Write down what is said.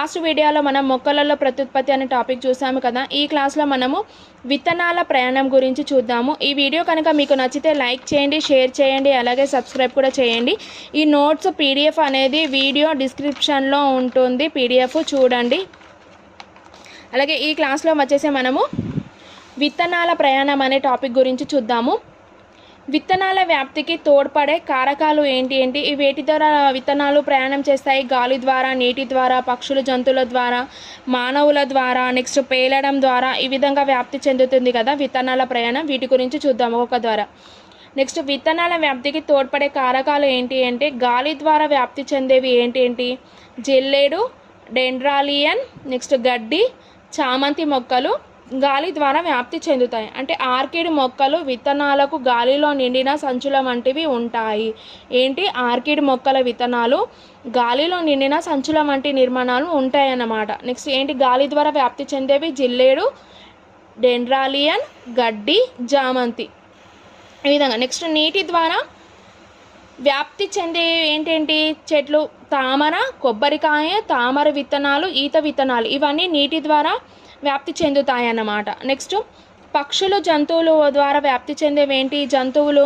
Last వీడియోలో మనం మొక్కలలో ప్రత్యుత్పత్తి అనే టాపిక్ చూసాము కదా. ఈ క్లాస్లో మనము విత్తనాల ప్రయాణం గురించి చూద్దాము. ఈ వీడియో కనుక మీకు నచ్చితే లైక్ చేయండి, షేర్ చేయండి, అలాగే సబ్స్క్రైబ్ కూడా చేయండి. ఈ నోట్స్ పీడిఎఫ్ అనేది వీడియో డిస్క్రిప్షన్లో ఉంటుంది, పీడిఎఫ్ చూడండి. అలాగే ఈ క్లాస్లో వచ్చేసి మనము విత్తనాల ప్రయాణం అనే టాపిక్ గురించి చూద్దాము. విత్తనాల వ్యాప్తికి తోడ్పడే కారకాలు ఏంటి వేటి ద్వారా విత్తనాలు ప్రయాణం చేస్తాయి? గాలి ద్వారా, నీటి ద్వారా, పక్షులు, జంతువుల ద్వారా, మానవుల ద్వారా, నెక్స్ట్ పేలడం ద్వారా ఈ విధంగా వ్యాప్తి చెందుతుంది కదా విత్తనాల ప్రయాణం. వీటి గురించి చూద్దాము ఒక ద్వారా. నెక్స్ట్ విత్తనాల వ్యాప్తికి తోడ్పడే కారకాలు ఏంటి అంటే గాలి ద్వారా వ్యాప్తి చెందేవి ఏంటి? జిల్లేడు, డెండ్రాలియన్, నెక్స్ట్ గడ్డి, చామంతి మొక్కలు గాలి ద్వారా వ్యాప్తి చెందుతాయి. అంటే ఆర్కిడ్ మొక్కలు విత్తనాలకు గాలిలో నిండిన సంచుల వంటివి ఉంటాయి. ఆర్కిడ్ మొక్కల విత్తనాలు గాలిలో నిండిన సంచుల వంటి నిర్మాణాలు ఉంటాయన్నమాట. నెక్స్ట్ గాలి ద్వారా వ్యాప్తి చెందేవి జిల్లేడు, డెండ్రాలియన్, గడ్డి, జామంతి ఈ విధంగా. నెక్స్ట్ నీటి ద్వారా వ్యాప్తి చెందే చెట్లు తామర, కొబ్బరికాయ, తామర విత్తనాలు, ఈత విత్తనాలు ఇవన్నీ నీటి ద్వారా వ్యాప్తి చెందుతాయి అన్నమాట. నెక్స్ట్ పక్షులు, జంతువులు ద్వారా వ్యాప్తి చెందేవి జంతువులు